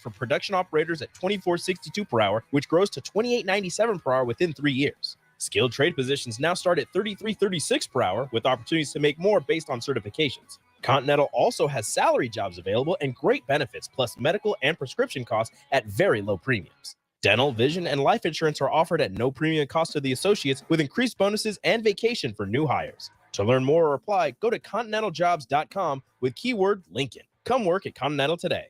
for production operators at $24.62 per hour, which grows to $28.97 per hour within 3 years. Skilled trade positions now start at $33.36 per hour, with opportunities to make more based on certifications. Continental also has salary jobs available and great benefits, plus medical and prescription costs at very low premiums. Dental, vision, and life insurance are offered at no premium cost to the associates, with increased bonuses and vacation for new hires. To learn more or apply, go to continentaljobs.com with keyword Lincoln. Come work at Continental today.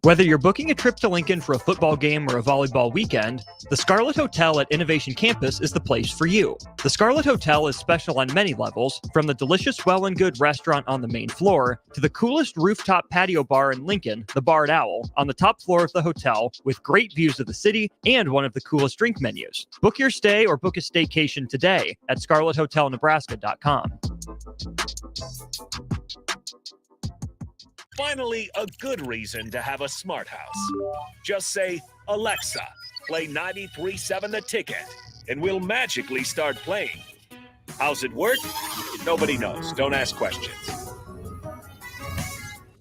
Whether you're booking a trip to Lincoln for a football game or a volleyball weekend, the Scarlet Hotel at Innovation Campus is the place for you. The Scarlet Hotel is special on many levels, from the delicious Well and Good restaurant on the main floor to the coolest rooftop patio bar in Lincoln, the Barred Owl, on the top floor of the hotel with great views of the city and one of the coolest drink menus. Book your stay or book a staycation today at scarlethotelnebraska.com. Finally, a good reason to have a smart house. Just say, Alexa, play 93.7 The Ticket, and we'll magically start playing. How's it work? Nobody knows. Don't ask questions.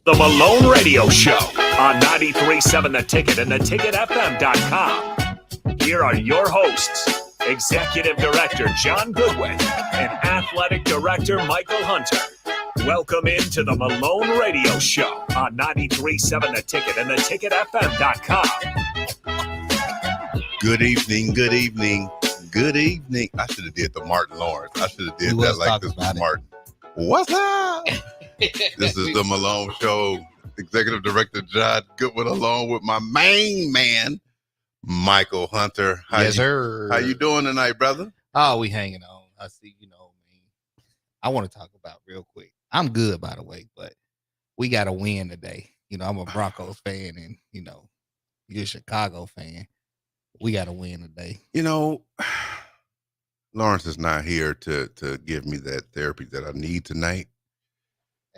The Malone Radio Show on 93.7 The Ticket and theticketfm.com. Here are your hosts, Executive Director John Goodwin and Athletic Director Michael Hunter. Welcome into the Malone Radio Show on 93.7 The Ticket and theticketfm.com. Good evening, good evening, good evening. I should have did the Martin Lawrence. I should have did that like this was Martin. What's up? This is the Malone Show. Executive Director John Goodwin along with my main man, Michael Hunter. Yes, sir. How you doing tonight, brother? Oh, we hanging on. I see, I want to talk about real quick. I'm good, by the way, but we got to win today. I'm a Broncos fan, and, you're a Chicago fan. We got to win today. Lawrence is not here to give me that therapy that I need tonight,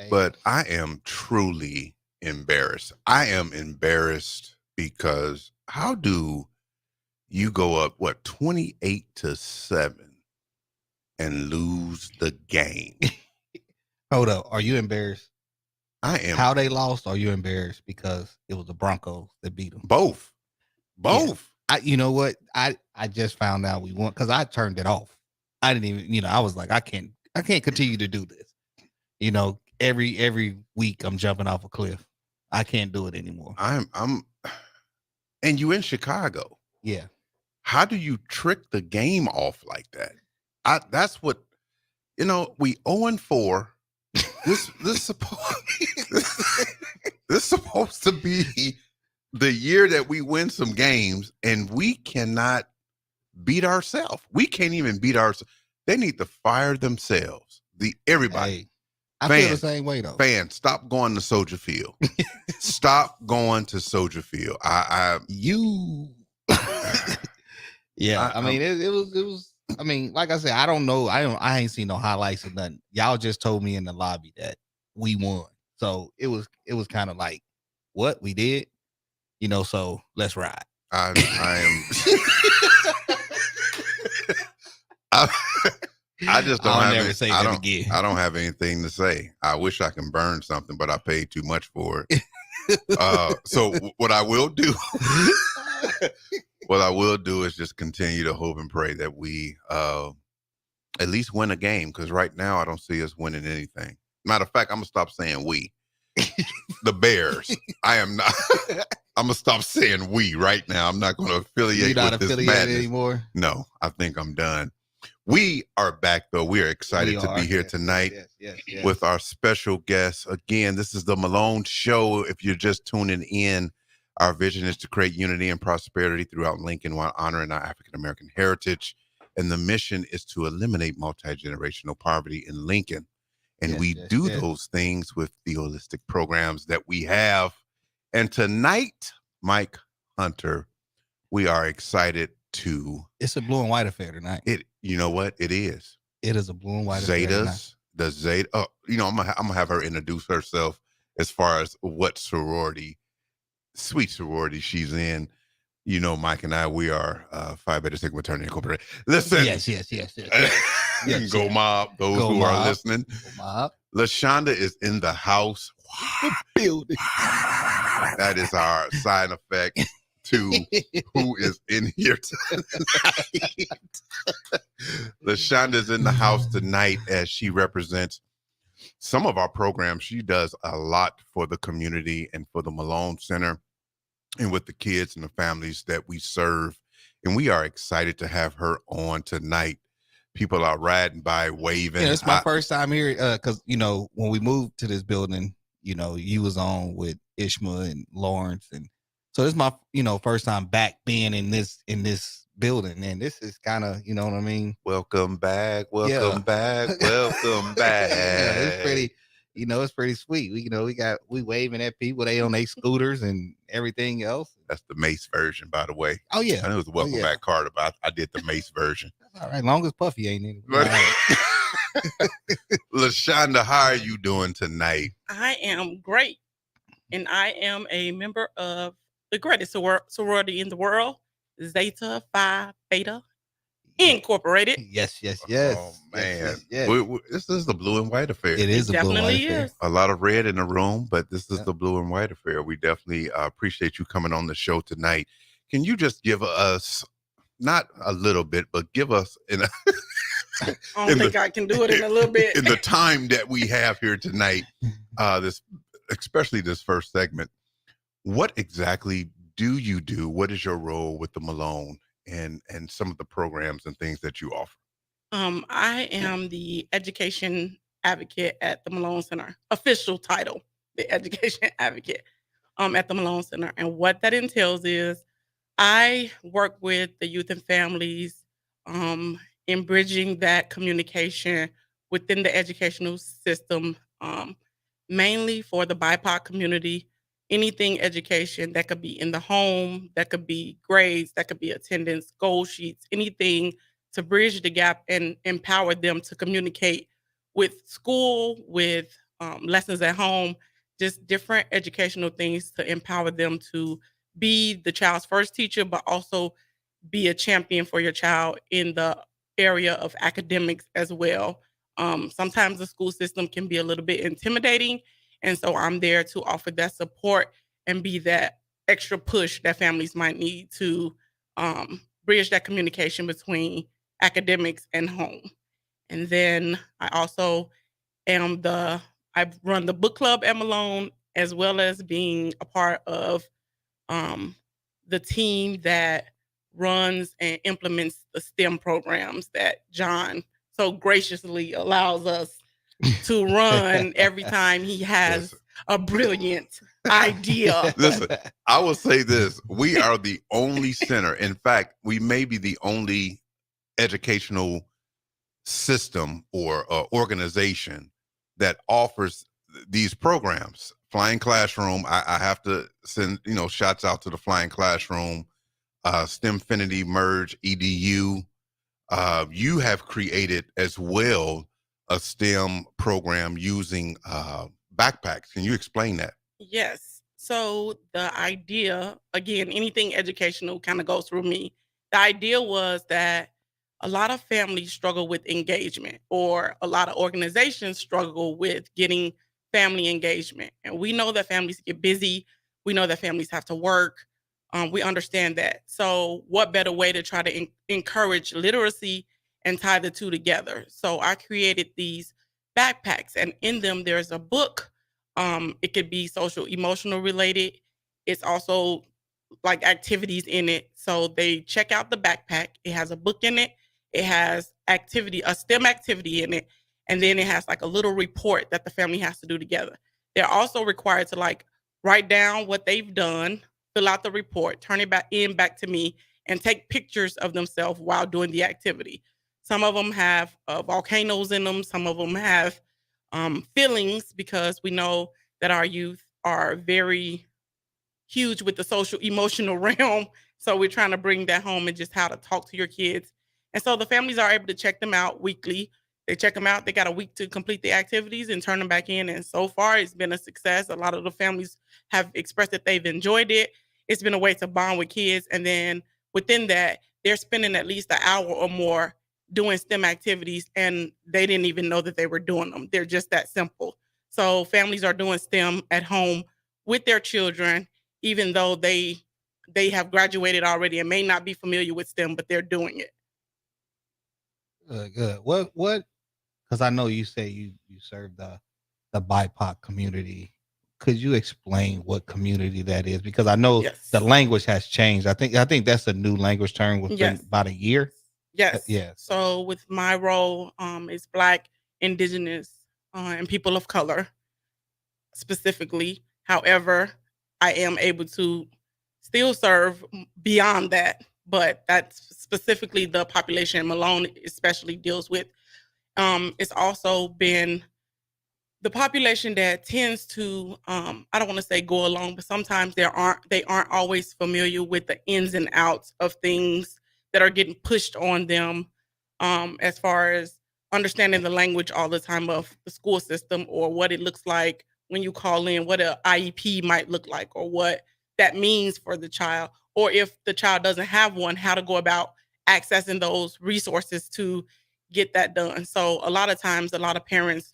but I am truly embarrassed. I am embarrassed because how do you go up, 28-7 and lose the game? Hold up. Are you embarrassed? I am. How they lost? Or are you embarrassed because it was the Broncos that beat them? Both. Yeah. You know what? I just found out we won because I turned it off. I didn't even, I was like, I can't continue to do this. Every week I'm jumping off a cliff. I can't do it anymore. And you in Chicago. Yeah. How do you trick the game off like that? That's what, we 0-4. This supposed to be the year that we win some games, and we cannot beat ourselves. We can't even beat ourselves. They need to fire themselves. Everybody. I feel the same way though. Fans, stop going to Soldier Field. Stop going to Soldier Field. Yeah. It was. I mean, like I said, I don't know. I ain't seen no highlights or nothing. Y'all just told me in the lobby that we won. So it was kind of like, what we did, so let's ride. I just don't I don't have anything to say. I wish I can burn something, but I paid too much for it. So what I will do is just continue to hope and pray that we at least win a game, because right now I don't see us winning anything. Matter of fact, I'm gonna stop saying we. The Bears. I am not. I'm gonna stop saying we right now. I'm not gonna affiliate with this madness anymore. No, I think I'm done. We are back though. We are excited to be here tonight with our special guest. Again, this is the Malone Show. If you're just tuning in, our vision is to create unity and prosperity throughout Lincoln while honoring our African-American heritage. And the mission is to eliminate multi-generational poverty in Lincoln. And we do those things with the holistic programs that we have. And tonight, Mike Hunter, we are excited to... It's a blue and white affair tonight. You know what? It is. It is a blue and white affair tonight. The Zeta. Oh, I'm gonna have her introduce herself as far as what sorority, sweet sorority she's in. Mike and I, we are Phi Beta Sigma Fraternity Incorporated. Listen. Yes. Go Mob. Those who are listening. Go Mob. LaShonda is in the house. The building. That is our side effect to who is in here tonight. LaShonda's in the house tonight as she represents some of our programs. She does a lot for the community and for the Malone Center and with the kids and the families that we serve. And we are excited to have her on tonight. People are riding by, waving. Yeah, it's my first time here because, when we moved to this building, you was on with Ishma and Lawrence. And so this is my, first time back being in this building. And this is kind of, you know what I mean? Welcome back. Welcome back. Welcome back. Yeah, it's pretty, it's pretty sweet. We waving at people. They on their scooters and everything else. That's the Mace version, by the way. Oh, yeah. I know it was Welcome Back Carter, but I did the Mace version. All right. Long as Puffy ain't in it. LaShonda, how are you doing tonight? I am great. And I am a member of the greatest sorority in the world, Zeta Phi Beta Incorporated. Yes. Oh, man. Yes. This is the blue and white affair. It is a blue and white affair. A lot of red in the room, but this is the blue and white affair. We definitely appreciate you coming on the show tonight. Can you just give us, not a little bit, but give us I don't think I can do it in a little bit. In the time that we have here tonight, especially this first segment, what exactly do you do? What is your role with the Malone and some of the programs and things that you offer? I am the education advocate at the Malone Center. Official title, the education advocate at the Malone Center. And what that entails is I work with the youth and families in bridging that communication within the educational system, mainly for the BIPOC community. Anything education that could be in the home, that could be grades, that could be attendance, goal sheets, anything to bridge the gap and empower them to communicate with school, with lessons at home, just different educational things to empower them to be the child's first teacher, but also be a champion for your child in the area of academics as well. Sometimes the school system can be a little bit intimidating. And so I'm there to offer that support and be that extra push that families might need to bridge that communication between academics and home. And then I also I run the book club at Malone, as well as being a part of the team that runs and implements the STEM programs that John so graciously allows us to run every time he has a brilliant idea. Listen, I will say this. We are the only center. In fact, we may be the only educational system or organization that offers these programs. Flying Classroom, I have to send, shots out to the Flying Classroom, STEMfinity Merge, EDU. You have created as well a STEM program using backpacks. Can you explain that? Yes. So the idea, again, anything educational kind of goes through me. The idea was that a lot of families struggle with engagement, or a lot of organizations struggle with getting family engagement. And we know that families get busy. We know that families have to work. We understand that. So what better way to try to encourage literacy and tie the two together? So I created these backpacks, and in them there's a book. It could be social emotional related. It's also like activities in it. So they check out the backpack. It has a book in it. It has a STEM activity in it. And then it has like a little report that the family has to do together. They're also required to write down what they've done, fill out the report, turn it back to me, and take pictures of themselves while doing the activity. Some of them have volcanoes in them. Some of them have feelings, because we know that our youth are very huge with the social emotional realm. So we're trying to bring that home and just how to talk to your kids. And so the families are able to check them out weekly. They check them out. They got a week to complete the activities and turn them back in. And so far, it's been a success. A lot of the families have expressed that they've enjoyed it. It's been a way to bond with kids. And then within that, they're spending at least an hour or more doing STEM activities, and they didn't even know that they were doing them. They're just that simple. So families are doing STEM at home with their children, even though they have graduated already and may not be familiar with STEM, but they're doing it. Good. What? Because I know you say you serve the BIPOC community. Could you explain what community that is? Because I know the language has changed. I think that's a new language term within about a year. Yes. Yeah. So with my role, it's Black, Indigenous, and people of color specifically. However, I am able to still serve beyond that, but that's specifically the population Malone especially deals with. It's also been the population that tends to I don't want to say go along, but sometimes they aren't always familiar with the ins and outs of things that are getting pushed on them, as far as understanding the language all the time of the school system, or what it looks like when you call in, what a IEP might look like, or what that means for the child, or if the child doesn't have one, how to go about accessing those resources to get that done. So a lot of times, a lot of parents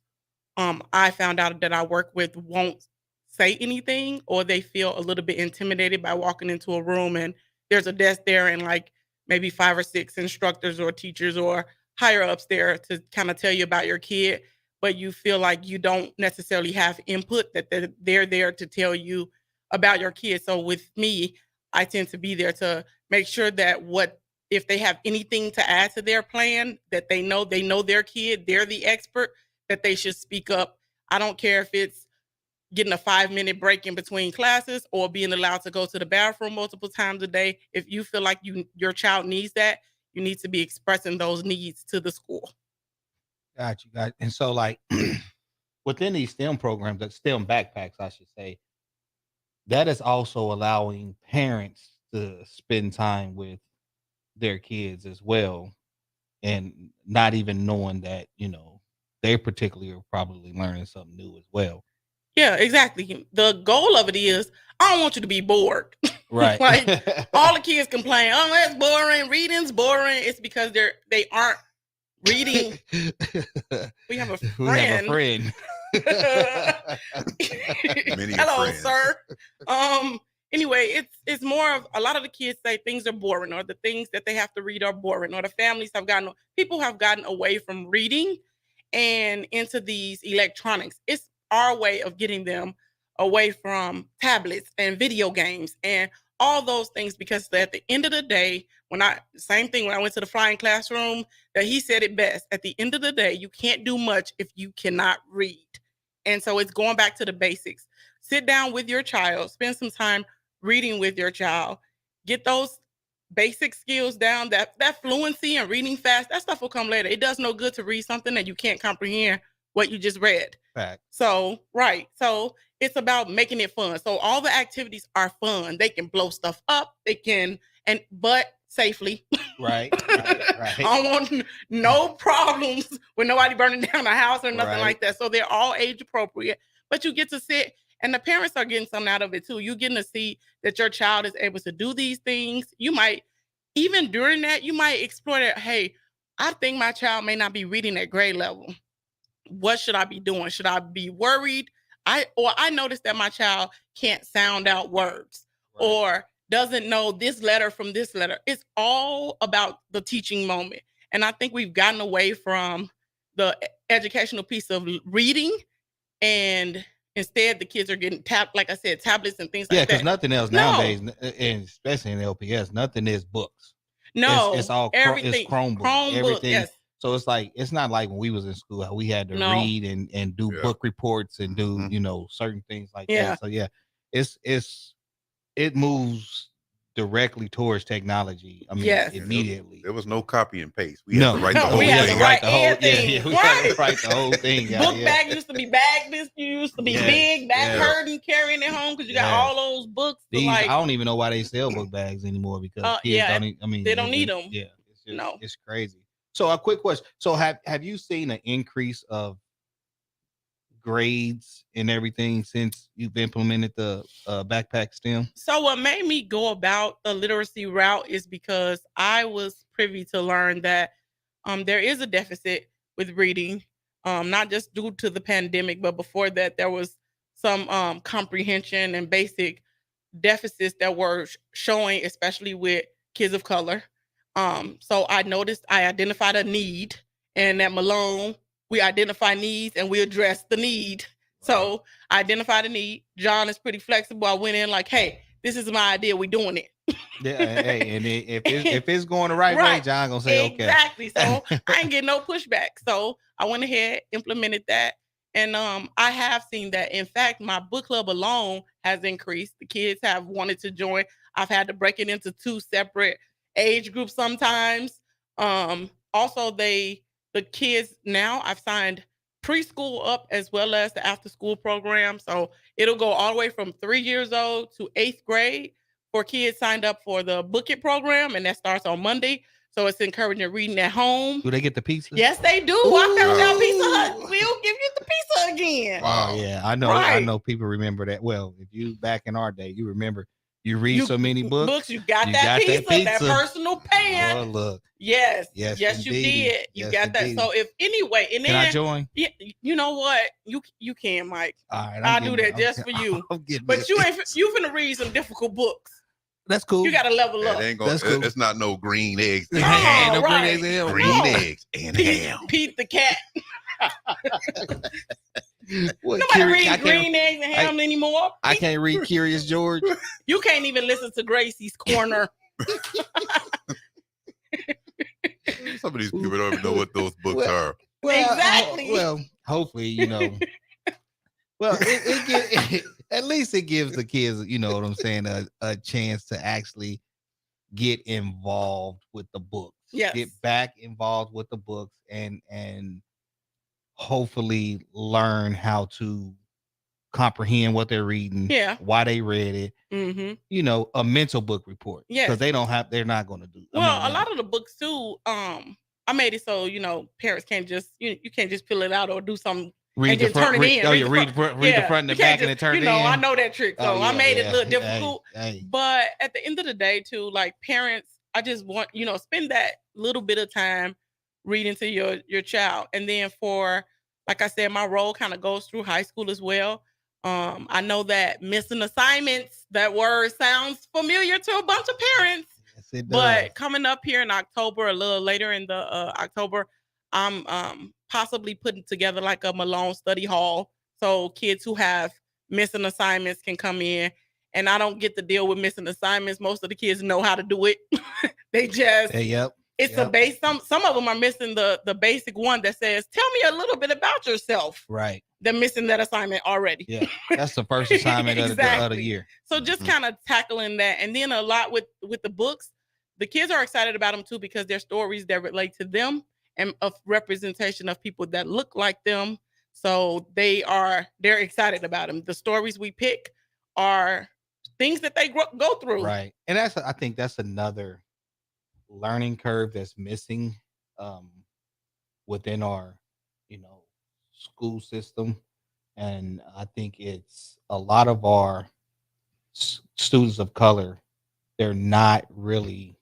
I found out that I work with won't say anything, or they feel a little bit intimidated by walking into a room and there's a desk there and like maybe 5 or 6 instructors or teachers or higher ups there to kind of tell you about your kid, but you feel like you don't necessarily have input, that they're there to tell you about your kid. So with me, I tend to be there to make sure that if they have anything to add to their plan, that they know their kid, they're the expert, that they should speak up. I don't care if it's getting a 5-minute break in between classes or being allowed to go to the bathroom multiple times a day. If you feel like your child needs that, you need to be expressing those needs to the school. Got you, guys. And so, like, within these STEM programs, that STEM backpacks, I should say, that is also allowing parents to spend time with their kids as well, and not even knowing that, they particularly are probably learning something new as well. Yeah, exactly. The goal of it is, I don't want you to be bored. Right. Like all the kids complain, oh, that's boring. Reading's boring. It's because they aren't reading. We have a friend. Hello, friends. Sir. Anyway, it's more of, a lot of the kids say things are boring, or the things that they have to read are boring, or the people have gotten away from reading and into these electronics. It's our way of getting them away from tablets and video games and all those things, because at the end of the day, when I went to the flying classroom, that he said it best. At the end of the day, you can't do much if you cannot read. And so it's going back to the basics. Sit down with your child, spend some time reading with your child, get those basic skills down, that fluency and reading fast, that stuff will come later. It does no good to read something that you can't comprehend what you just read. Fact. So, right. So it's about making it fun. So all the activities are fun. They can blow stuff up. They can, but safely. Right. I don't want no problems with nobody burning down the house or nothing like that. So they're all age appropriate, but you get to sit, and the parents are getting something out of it too. You're getting to see that your child is able to do these things. You might, even during that, you might explore that. Hey, I think my child may not be reading at grade level. What should I be doing? Should I be worried? I noticed that my child can't sound out words, or doesn't know this letter from this letter. It's all about the teaching moment. And I think we've gotten away from the educational piece of reading, and instead the kids are getting like I said, tablets and things like that. Yeah, because nothing else nowadays, and especially in LPS, nothing is books. No, it's all everything. It's Chromebook. Everything. Yes. So it's not like when we was in school how we had to read and do book reports and do certain things like that. So it moves directly towards technology. I mean, immediately. There was no copy and paste. We had to write the whole thing. We had to write the whole thing. Book bag used to be bag. This used to be big. Back hurting carrying it home because you got all those books. I don't even know why they sell book bags anymore, because kids they don't need them. Yeah, it's crazy. So a quick question. So have you seen an increase of grades and everything since you've implemented the backpack STEM? So what made me go about the literacy route is because I was privy to learn that there is a deficit with reading, not just due to the pandemic, but before that there was some comprehension and basic deficits that were showing, especially with kids of color. So I identified a need, and at Malone, we identify needs and we address the need. So I identified a need. John is pretty flexible. I went in like, hey, this is my idea. We're doing it. Yeah, hey, and if it's going the right way, John gonna say okay. Exactly. So I ain't getting no pushback. So I went ahead, implemented that, and I have seen that. In fact, my book club alone has increased. The kids have wanted to join. I've had to break it into 2 separate age groups sometimes. Also, the kids now I've signed preschool up as well as the after school program. So it'll go all the way from 3 years old to 8th grade for kids signed up for the Book It program, and that starts on Monday. So it's encouraging reading at home. Do they get the pizza? Yes, they do. Ooh. I found out Pizza Hut will give you the pizza again. Oh yeah, I know. Right. I know people remember that. Well, if you back in our day, you remember you read so many books. You got that pizza, that personal pan. Oh look. Yes, you did. You got that. So if anyway, and then can I join? Yeah, you know what? You can, Mike. All right, I'll do that just for you. But you finna read some difficult books. That's cool. You got to level up. That's cool. It's not no green eggs. Green eggs and ham. Pete the cat. What, nobody reads green eggs and ham anymore. I can't read Curious George. You can't even listen to Gracie's Corner. Some of these people don't even know what those books are. Well, exactly. Hopefully, you know. Well, at least it gives the kids, you know what I'm saying, a chance to actually get involved with the books. Yes. Get back involved with the books and hopefully learn how to comprehend what they're reading, why they read it. Mm-hmm. You know, a mental book report. Yeah. Because they're not going to do. Well, a lot of the books too, I made it so, you know, parents can't just, you can't just fill it out or do something. Read the front, read the front and the back and then turn it in. You know, I know that trick. So I made it a little difficult. But at the end of the day, too, like parents, I just want, you know, spend that little bit of time reading to your child. And then for, like I said, my role kind of goes through high school as well. I know that missing assignments, that word sounds familiar to a bunch of parents. Yes, it does. But coming up here in October, a little later in the October, I'm possibly putting together like a Malone study hall. So kids who have missing assignments can come in, and I don't get to deal with missing assignments. Most of the kids know how to do it. They just, it's a base. Some of them are missing the basic one that says, tell me a little bit about yourself. Right. They're missing that assignment already. Yeah. That's the first assignment exactly. of the year. So just kind of tackling that. And then a lot with the books, the kids are excited about them too, because they're stories that relate to them and a representation of people that look like them. So they're excited about them. The stories we pick are things that they go through. Right. And I think that's another learning curve that's missing within our, you know, school system. And I think it's a lot of our students of color, they're not really,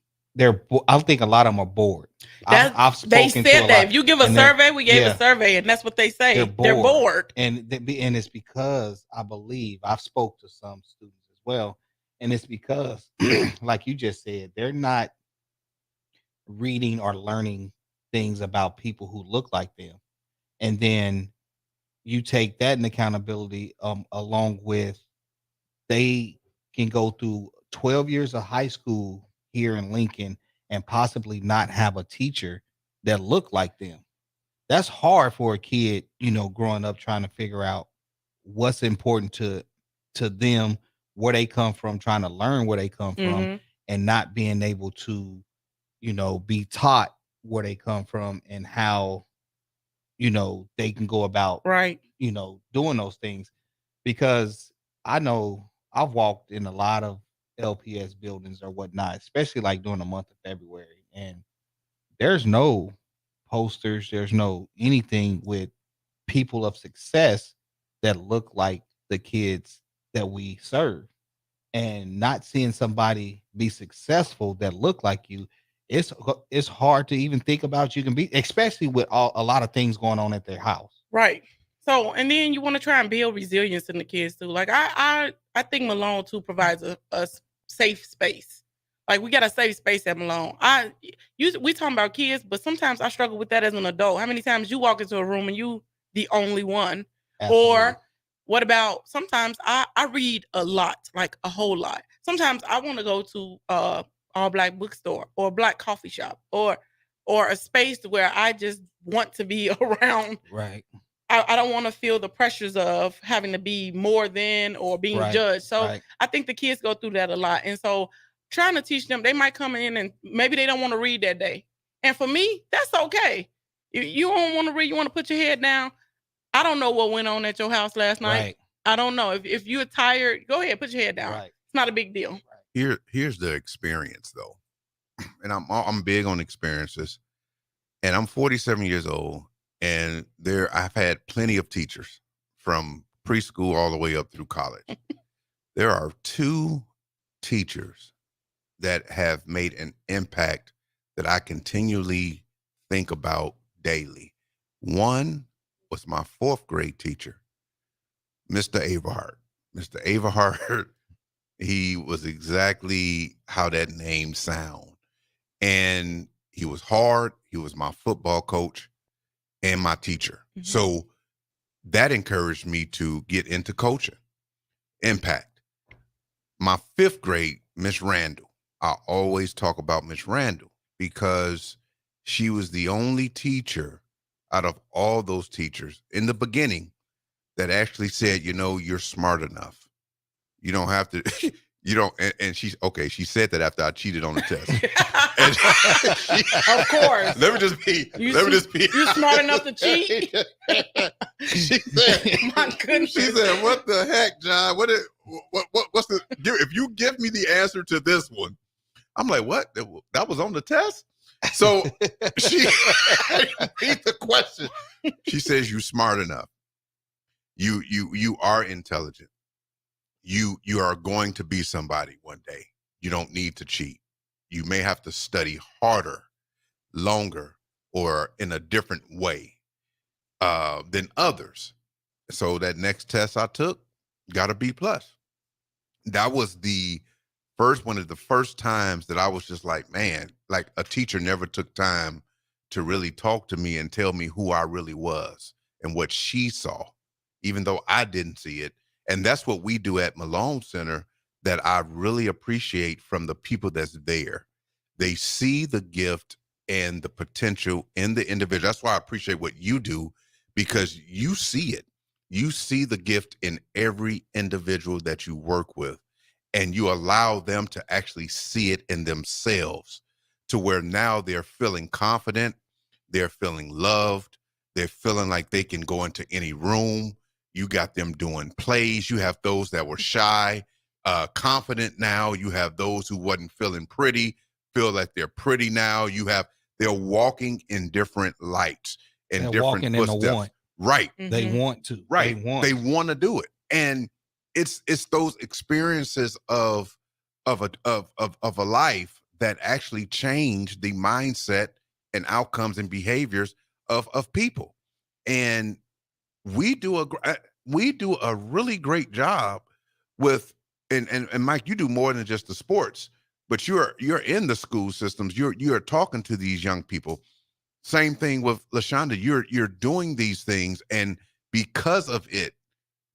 I think a lot of them are bored. I've spoken they said that if you give a survey, we gave a survey, and that's what they say. They're bored. And it's because I believe I've spoke to some students as well, and it's because, like you just said, they're not reading or learning things about people who look like them. And then you take that in accountability along with they can go through 12 years of high school here in Lincoln and possibly not have a teacher that look like them. That's hard for a kid, you know, growing up trying to figure out what's important to them, where they come from, trying to learn where they come from, and not being able to, you know, be taught where they come from and how, you know, they can go about, you know, doing those things. Because I know I've walked in a lot of LPS buildings or whatnot, especially like during the month of February, and there's no posters, there's no anything with people of success that look like the kids that we serve. And not seeing somebody be successful that look like you, it's hard to even think about you can be, especially with a lot of things going on at their house. Right. So, and then you want to try and build resilience in the kids too. Like I think Malone too provides a safe space. Like we got a safe space at Malone. We talking about kids, but sometimes I struggle with that as an adult. How many times you walk into a room and you the only one? Absolutely. Or what about sometimes I read a lot, like a whole lot. Sometimes I want to go to all black bookstore or a black coffee shop or a space where I just want to be around. Right. I don't want to feel the pressures of having to be more than or being judged. So I think the kids go through that a lot. And so trying to teach them, they might come in and maybe they don't want to read that day. And for me, that's okay. You don't want to read, you want to put your head down. I don't know what went on at your house last night. Right. I don't know. If you're tired, go ahead, put your head down. Right. It's not a big deal. Here's the experience though. And I'm big on experiences. And I'm 47 years old. And I've had plenty of teachers from preschool all the way up through college. There are 2 teachers that have made an impact that I continually think about daily. One was my 4th grade teacher, Mr. Averhart. Mr. Averhart, he was exactly how that name sound. And he was hard. He was my football coach and my teacher. Mm-hmm. So that encouraged me to get into coaching. Impact. My 5th grade, Miss Randall. I always talk about Miss Randall because she was the only teacher out of all those teachers in the beginning that actually said, you're smart enough. You don't have to, you don't, and she said that after I cheated on the test. Of course. Let me just be. You smart enough to cheat? She said, my goodness. She said, what the heck, John? What's the, if you give me the answer to this one, I'm like, what? That was on the test? So she repeat the question. She says, you smart enough. You are intelligent. You are going to be somebody one day. You don't need to cheat. You may have to study harder, longer, or in a different way than others. So that next test I took, got a B+. That was one of the first times that I was just like, man, like a teacher never took time to really talk to me and tell me who I really was and what she saw, even though I didn't see it. And that's what we do at Malone Center that I really appreciate from the people that's there. They see the gift and the potential in the individual. That's why I appreciate what you do, because you see it. You see the gift in every individual that you work with, and you allow them to actually see it in themselves to where now they're feeling confident, they're feeling loved, they're feeling like they can go into any room. You got them doing plays. You have those that were shy, confident now. You have those who wasn't feeling pretty, feel like they're pretty now. They're walking in different lights and they're different walking footsteps. In the want. Right. Mm-hmm. They want to. Right. They want to do it. And it's those experiences of a life that actually change the mindset and outcomes and behaviors of people. And we do a really great job with, and Mike, you do more than just the sports, but you're in the school systems. You're talking to these young people. Same thing with LaShonda. You're doing these things, and because of it,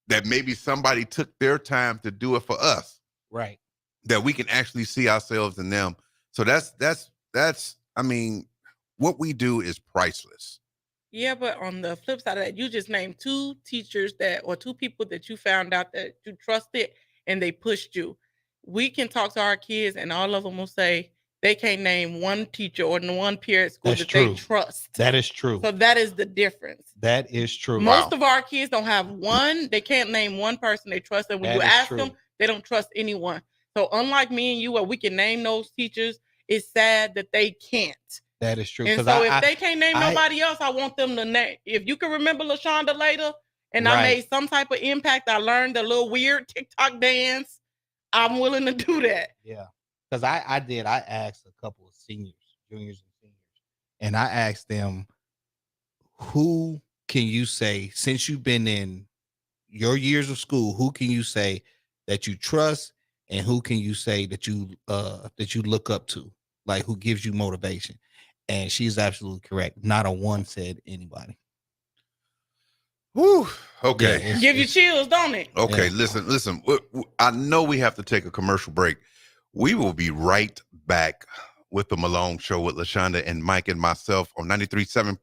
that maybe somebody took their time to do it for us. Right. That we can actually see ourselves in them. So that's I mean, what we do is priceless. Yeah, but on the flip side of that, you just named 2 teachers or 2 people that you found out that you trusted and they pushed you. We can talk to our kids and all of them will say they can't name one teacher or one peer at school they trust. That is true. So that is the difference. That is true. Most of our kids don't have one. They can't name one person they trust. And when you ask them, they don't trust anyone. So unlike me and you, where we can name those teachers, it's sad that they can't. That is true. And so if they can't name nobody else, I want them to name. If you can remember LaShonda later, and I made some type of impact, I learned a little weird TikTok dance, I'm willing to do that. Yeah. Because I asked a couple of juniors and seniors, and I asked them, who can you say, since you've been in your years of school, who can you say that you trust, and who can you say that you look up to, like who gives you motivation? And she's absolutely correct. Not a one said anybody. Whew. Okay. Yeah, Give you chills, don't it? Okay. Yeah. Listen. I know we have to take a commercial break. We will be right back with the Malone Show with LaShonda and Mike and myself on 93.7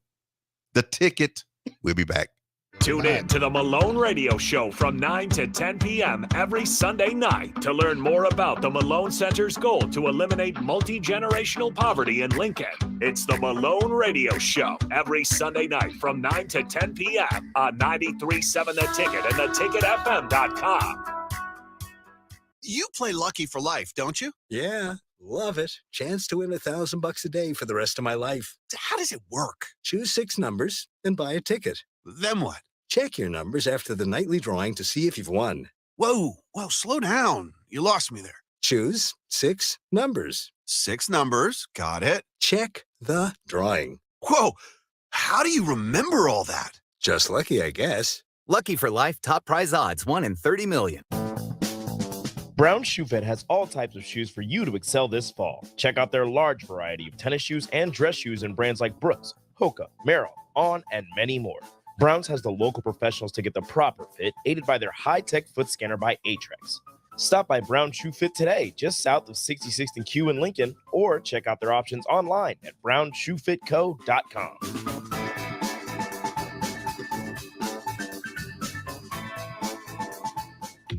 The Ticket. We'll be back. Tune in to the Malone Radio Show from 9 to 10 p.m. every Sunday night to learn more about the Malone Center's goal to eliminate multi-generational poverty in Lincoln. It's the Malone Radio Show every Sunday night from 9 to 10 p.m. on 93.7 The Ticket and theticketfm.com. You play Lucky for Life, don't you? Yeah, love it. Chance to win $1,000 a day for the rest of my life. How does it work? Choose 6 numbers and buy a ticket. Then what? Check your numbers after the nightly drawing to see if you've won. Whoa, slow down. You lost me there. Choose 6 numbers. 6 numbers. Got it. Check the drawing. Whoa, how do you remember all that? Just lucky, I guess. Lucky for Life top prize odds, 1 in 30 million. Brown Shoe Fit has all types of shoes for you to excel this fall. Check out their large variety of tennis shoes and dress shoes in brands like Brooks, Hoka, Merrell, On, and many more. Browns has the local professionals to get the proper fit, aided by their high-tech foot scanner by Aetrex. Stop by Brown Shoe Fit today, just south of 66th and Q in Lincoln, or check out their options online at brownshoefitco.com.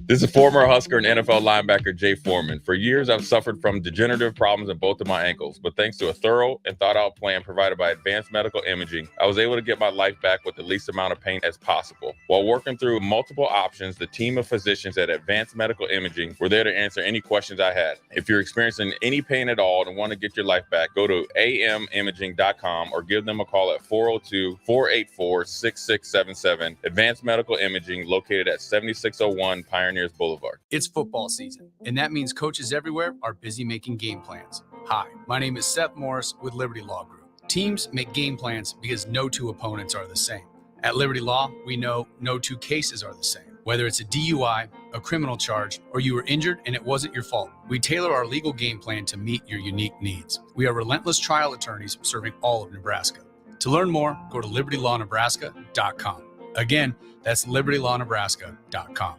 This is former Husker and NFL linebacker Jay Foreman. For years, I've suffered from degenerative problems in both of my ankles, but thanks to a thorough and thought-out plan provided by Advanced Medical Imaging, I was able to get my life back with the least amount of pain as possible. While working through multiple options, the team of physicians at Advanced Medical Imaging were there to answer any questions I had. If you're experiencing any pain at all and want to get your life back, go to amimaging.com or give them a call at 402-484-6677. Advanced Medical Imaging, located at 7601 Pioneers Boulevard. It's football season, and that means coaches everywhere are busy making game plans. Hi, my name is Seth Morris with Liberty Law Group. Teams make game plans because no two opponents are the same. At Liberty Law, we know no two cases are the same. Whether it's a DUI, a criminal charge, or you were injured and it wasn't your fault, we tailor our legal game plan to meet your unique needs. We are relentless trial attorneys serving all of Nebraska. To learn more, go to libertylawnebraska.com. Again, that's libertylawnebraska.com.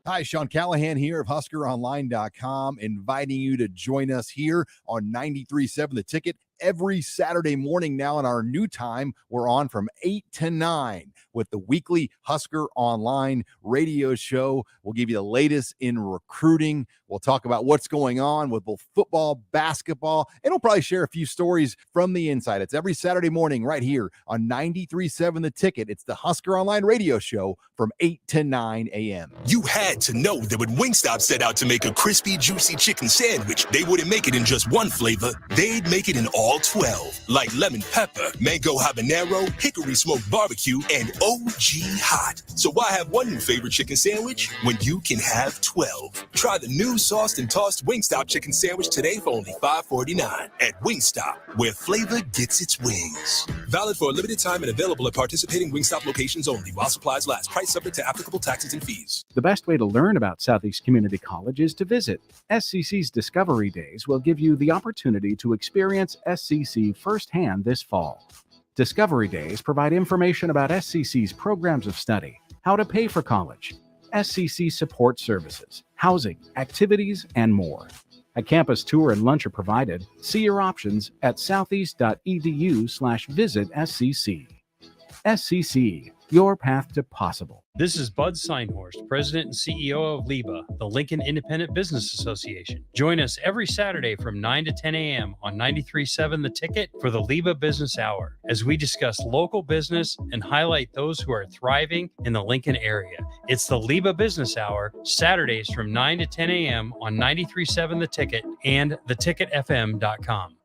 Hi, Sean Callahan here of HuskerOnline.com, inviting you to join us here on 93.7 The Ticket every Saturday morning now in our new time. We're on from 8 to 9 with the weekly Husker Online radio show. We'll give you the latest in recruiting. We'll talk about what's going on with both football, basketball, and we'll probably share a few stories from the inside. It's every Saturday morning right here on 93.7 The Ticket. It's the Husker Online radio show from 8 to 9 a.m. You had to know that when Wingstop set out to make a crispy, juicy chicken sandwich, they wouldn't make it in just one flavor. They'd make it in all 12, like lemon pepper, mango habanero, hickory smoked barbecue, and OG hot. So why have one new favorite chicken sandwich when you can have 12? Try the new sauced and tossed Wingstop chicken sandwich today for only $5.49 at Wingstop, where flavor gets its wings. Valid for a limited time and available at participating Wingstop locations only while supplies last. Price subject to applicable taxes and fees. The best way to learn about Southeast Community College is to visit. SCC's Discovery Days will give you the opportunity to experience SCC firsthand this fall. Discovery Days provide information about SCC's programs of study, how to pay for college, SCC support services, housing, activities, and more. A campus tour and lunch are provided. See your options at southeast.edu/visit SCC. SCC, your path to possible. This is Bud Seinhorst, President and CEO of LIBA, the Lincoln Independent Business Association. Join us every Saturday from 9 to 10 a.m. on 93.7 The Ticket for the LIBA Business Hour, as we discuss local business and highlight those who are thriving in the Lincoln area. It's the LIBA Business Hour, Saturdays from 9 to 10 a.m. on 93.7 The Ticket and theticketfm.com.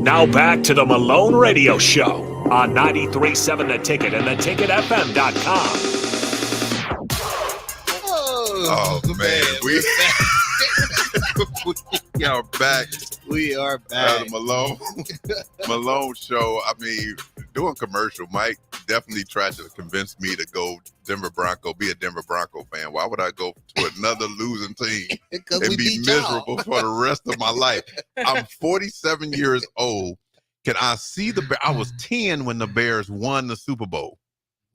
Now back to the Malone Radio Show on 93.7 The Ticket and theticketfm.com. Oh man, we are back. We are back. Malone Show. I mean, doing commercial, Mike definitely tried to convince me to go be a Denver Bronco fan. Why would I go to another losing team and be miserable for the rest of my life? I'm 47 years old. Can I see the Bears? I was 10 when the Bears won the Super Bowl.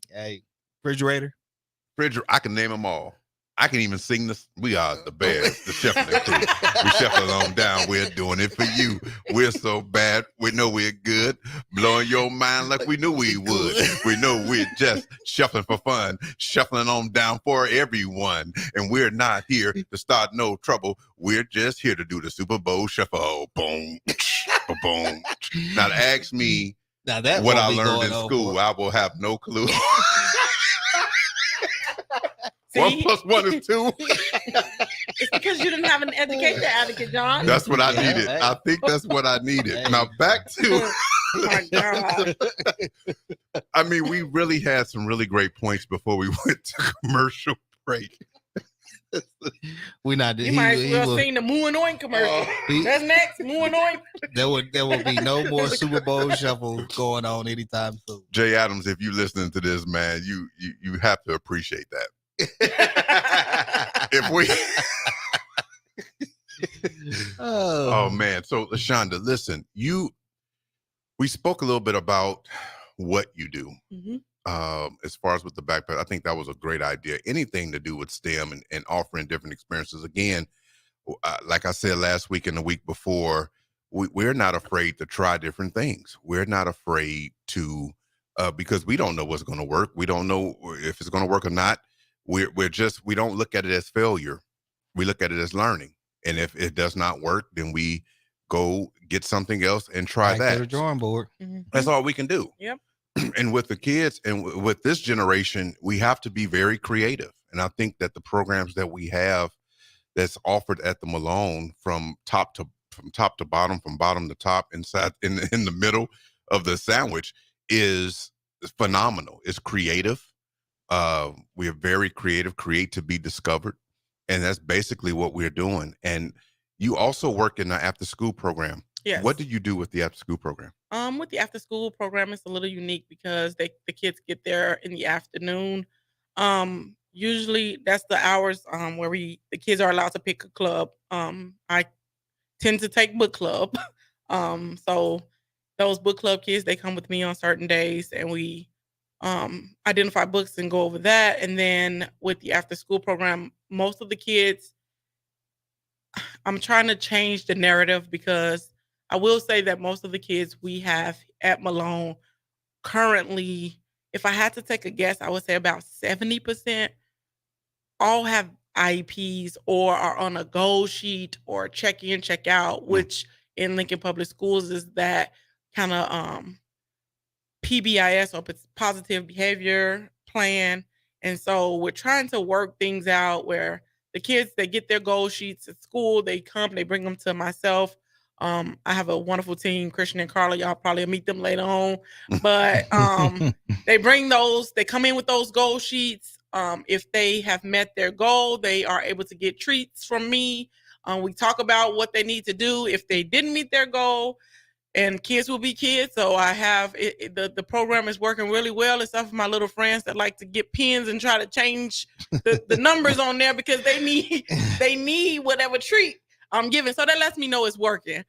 Hey, refrigerator. I can name them all. I can even sing this. We are the Bears, the shuffling crew. We shuffle on down. We're doing it for you. We're so bad. We know we're good. Blowing your mind like we knew we would. We know we're just shuffling for fun. Shuffling on down for everyone. And we're not here to start no trouble. We're just here to do the Super Bowl shuffle. Boom. Boom. Now to ask me what I learned in school, I will have no clue. 1 + 1 is 2. It's because you didn't have an education advocate, John. That's what I needed. I think that's what I needed. Now back to. Oh my God. I mean, we really had some really great points before we went to commercial break. We not. You might as well sing the Moo and Oink commercial. That's next. Moo and Oink. There will be no more Super Bowl shuffle going on anytime soon. Jay Adams, if you listening to this, man, you have to appreciate that. If we oh man. So LaShonda, listen, we spoke a little bit about what you do. As far as with the backpack, I think that was a great idea. Anything to do with STEM and offering different experiences. Again, like I said last week and the week before, we're not afraid to try different things. We're not afraid to because we don't know what's going to work. We don't know if it's going to work or not. We don't look at it as failure. We look at it as learning. And if it does not work, then we go get something else and try that. To the drawing board. That's all we can do. Yep. And with the kids and with this generation, we have to be very creative. And I think that the programs that we have that's offered at the Malone from top to bottom, from bottom to top, inside in the middle of the sandwich is phenomenal. It's creative. We are very creative, create to be discovered. And that's basically what we're doing. And you also work in the after school program. Yes. What do you do with the after school program? With the after school program, it's a little unique because the kids get there in the afternoon. Usually that's the hours where the kids are allowed to pick a club. I tend to take book club. So those book club kids, they come with me on certain days and we identify books and go over that. And then with the after school program, most of the kids, I'm trying to change the narrative because I will say that most of the kids we have at Malone currently, if I had to take a guess, I would say about 70% all have IEPs or are on a goal sheet or check in, check out, which in Lincoln Public Schools is that kind of PBIS or positive behavior plan. And so we're trying to work things out where the kids, they get their goal sheets at school, they bring them to myself. I have a wonderful team, Christian and Carla. Y'all probably meet them later on. But they come in with those goal sheets. If they have met their goal, they are able to get treats from me. We talk about what they need to do if they didn't meet their goal. And kids will be kids. So I have the program is working really well. Except for my little friends that like to get pens and try to change the numbers on there because they need whatever treat I'm giving. So that lets me know it's working.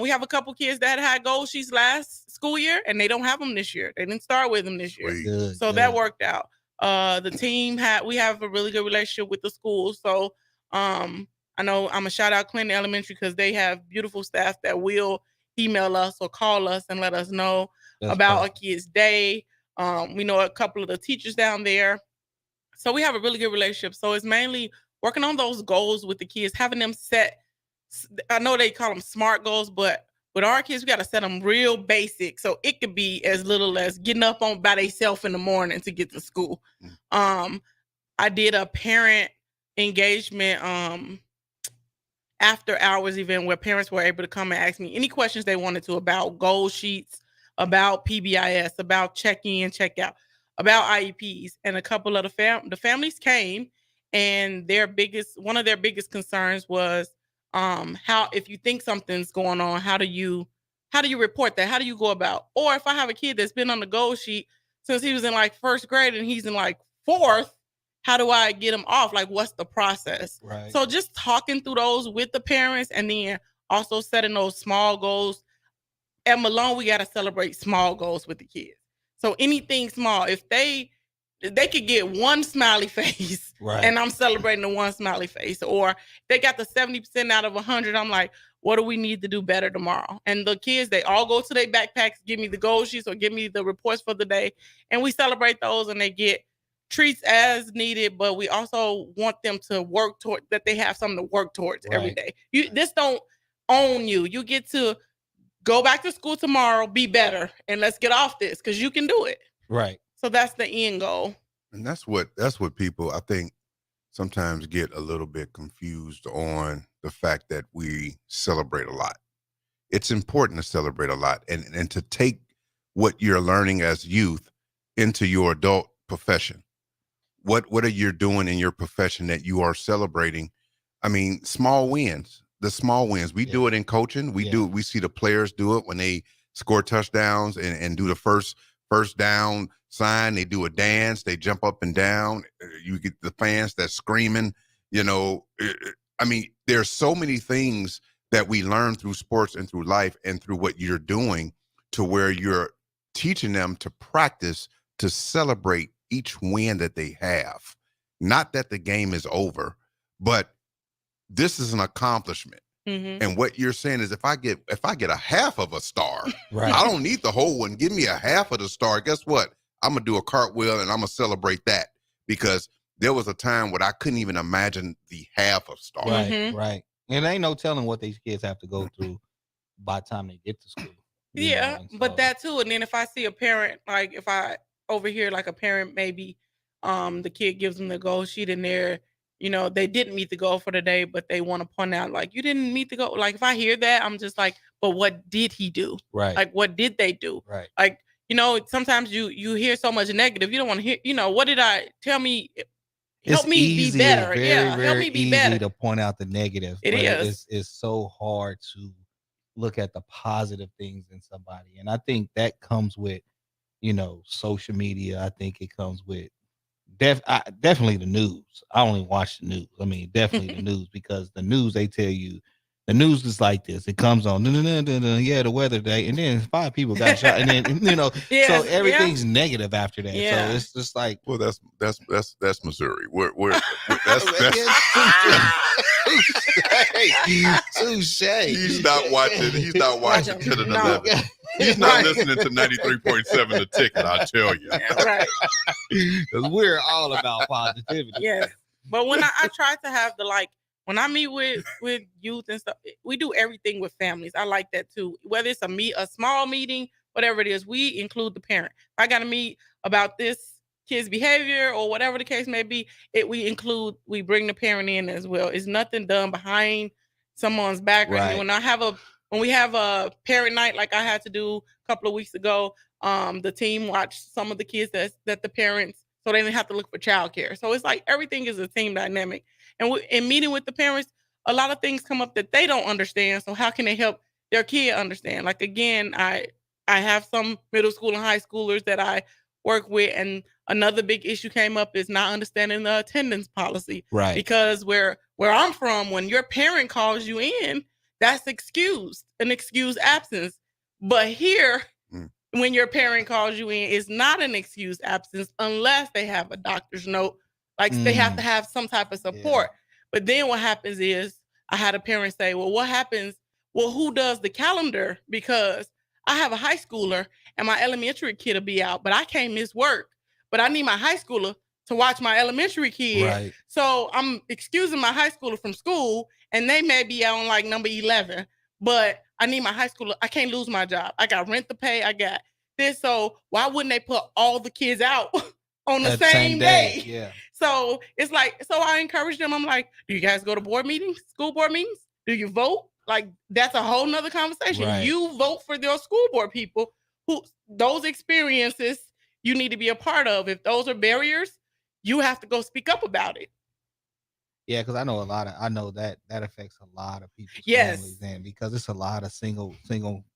We have a couple kids that had goal sheets last school year and they don't have them this year. They didn't start with them this year. So that worked out. The team we have a really good relationship with the school. So I know I'm a shout out Clinton Elementary because they have beautiful staff that will email us or call us and let us know about a kid's day. We know a couple of the teachers down there. So we have a really good relationship. So it's mainly working on those goals with the kids, having them set. I know they call them SMART goals, but with our kids, we got to set them real basic. So it could be as little as getting up by themselves in the morning to get to school. I did a parent engagement after hours event where parents were able to come and ask me any questions they wanted to about goal sheets, about PBIS, about check-in, check-out, about IEPs. And a couple of the families came, and one of their biggest concerns was how, if you think something's going on, how do you How do you report that? How do you go about? Or if I have a kid that's been on the goal sheet since he was in like first grade and he's in like fourth, how do I get him off? Like, what's the process? Right. So just talking through those with the parents and then also setting those small goals. At Malone, we got to celebrate small goals with the kids. So anything small, if they could get one smiley face, Right. and I'm celebrating the one smiley face, or they got the 70% out of 100, I'm like, what do we need to do better tomorrow? And the kids, they all go to their backpacks, give me the goal sheets or give me the reports for the day, and we celebrate those, and they get treats as needed, but we also want them to work toward that. They have something to work towards every day. This don't own you. You get to go back to school tomorrow, be better, and let's get off this because you can do it. Right. So that's the end goal. And that's what people, I think, sometimes get a little bit confused on the fact that we celebrate a lot. It's important to celebrate a lot and to take what you're learning as youth into your adult profession. What are you doing in your profession that you are celebrating? I mean, small wins, the small wins. We do it in coaching. We see the players do it when they score touchdowns and do the first down sign. They do a dance. They jump up and down. You get the fans that's screaming, you know. I mean, there's so many things that we learn through sports and through life and through what you're doing to where you're teaching them to practice to celebrate each win that they have. Not that the game is over, but this is an accomplishment. Mm-hmm. And what you're saying is if I get a half of a star, right. I don't need the whole one. Give me a half of the star. Guess what? I'm going to do a cartwheel and I'm going to celebrate that because there was a time when I couldn't even imagine the half of star. Right, Mm-hmm. right. And there ain't no telling what these kids have to go through by the time they get to school. Yeah, but that too. And then if I see a parent, like if I overhear like a parent, maybe the kid gives them the goal sheet and they're, you know, they didn't meet the goal for the day, but they want to point out like, you didn't meet the goal. Like if I hear that, I'm just like, but what did he do? Right. Like, what did they do? Right. Like, you know, sometimes you hear so much negative. You don't want to hear, you know, what did I tell me? Help me be better. Help me be better. To point out the negative. It is. It's so hard to look at the positive things in somebody. And I think that comes with, you know, social media. I think it comes with definitely the news. I only watch the news. I mean, definitely the news, because the news, they tell you, the news is like this. It comes on, yeah, the weather today, and then 5 people got shot, and then you know, so everything's negative after that. Yeah. So it's just like, well, that's Missouri. We're that's touche. He's not watching to the 11. He's not listening to 93.7 The Ticket, I tell you. Right. Because we're all about positivity. Yes. But when I try to have the, like, when I meet with youth and stuff, we do everything with families. I like that too. Whether it's a small meeting, whatever it is, we include the parent. If I got to meet about this kid's behavior or whatever the case may be, we bring the parent in as well. It's nothing done behind someone's back. Right. When we have a parent night, like I had to do a couple of weeks ago, the team watched some of the kids that the parents, so they didn't have to look for childcare. So it's like everything is a team dynamic. And in meeting with the parents, a lot of things come up that they don't understand. So how can they help their kid understand? Like, again, I have some middle school and high schoolers that I work with, and another big issue came up is not understanding the attendance policy. Right. Because where I'm from, when your parent calls you in, that's an excused absence. But here, when your parent calls you in, it's not an excused absence unless they have a doctor's note. Like they have to have some type of support. Yeah. But then what happens is, I had a parent say, well, what happens? Well, who does the calendar? Because I have a high schooler and my elementary kid will be out, but I can't miss work. But I need my high schooler to watch my elementary kid. Right. So I'm excusing my high schooler from school, and they may be on like number 11, but I need my high schooler. I can't lose my job. I got rent to pay. I got this. So why wouldn't they put all the kids out on the same day? Yeah. So it's like, so I encourage them. I'm like, do you guys go to board meetings, school board meetings? Do you vote? Like, that's a whole nother conversation. Right. You vote for your school board people who those experiences you need to be a part of. If those are barriers, you have to go speak up about it. Yeah, because I know that affects a lot of people's families, Yes. and because it's a lot of single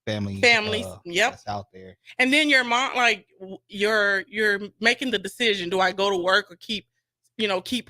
families, Families. Yep. that's out there. And then your mom, like you're making the decision: do I go to work or keep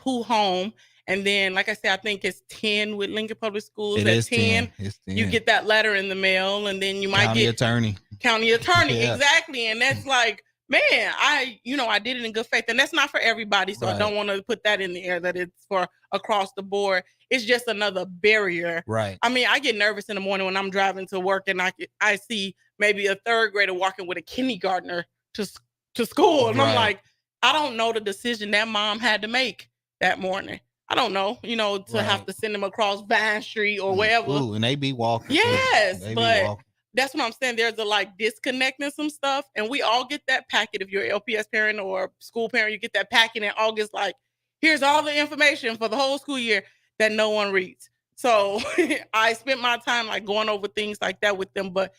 who home? And then, like I said, I think it's 10 with Lincoln Public Schools. It At is 10. It's 10. you get that letter in the mail, and then you might County get attorney. Yeah. Exactly. And that's like, man, I did it in good faith, and that's not for everybody. So I don't want to put that in the air that it's for across the board. It's just another barrier. Right. I mean, I get nervous in the morning when I'm driving to work, and I see maybe a third grader walking with a kindergartner to school, and I'm like, I don't know the decision that mom had to make that morning. I don't know, to have to send them across Vine Street or wherever. Ooh, and they be walking. Yes, but that's what I'm saying. There's a disconnect in some stuff, and we all get that packet. If you're an LPS parent or school parent, you get that packet in August. Like, here's all the information for the whole school year that no one reads. So I spent my time going over things like that with them. But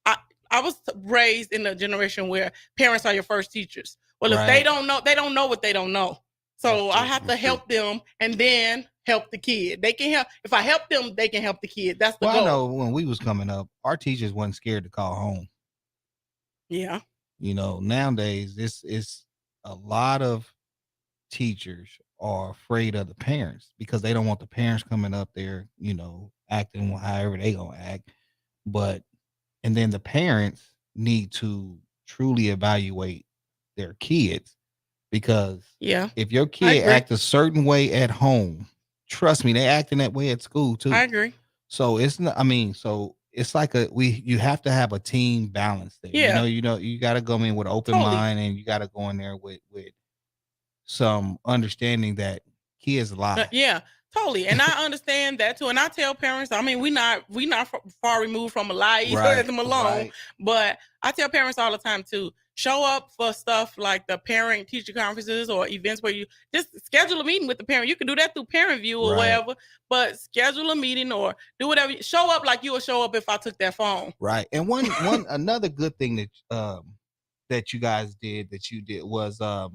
I was raised in a generation where parents are your first teachers. Well, if they don't know what they don't know. So I have to help them and then help the kid. They can help. If I help them, they can help the kid. That's the goal. I know when we was coming up, our teachers wasn't scared to call home. Yeah. Nowadays, it's a lot of teachers are afraid of the parents because they don't want the parents coming up there, acting however they gonna act. And then the parents need to truly evaluate their kids. Because if your kid act a certain way at home, trust me, they acting that way at school too. I agree. So it's not. So it's like you have to have a team balance there. Yeah. You got to go in with an open mind, and you got to go in there with some understanding that kids lie. Yeah, totally. And I understand that too. And I tell parents, I mean, we not far removed from a lie either at the Malone, but I tell parents all the time too. Show up for stuff like the parent teacher conferences or events where you just schedule a meeting with the parent. You can do that through Parent View or whatever, but schedule a meeting or do whatever. Show up like you would show up if I took that phone. Right. And one another good thing that you guys did was the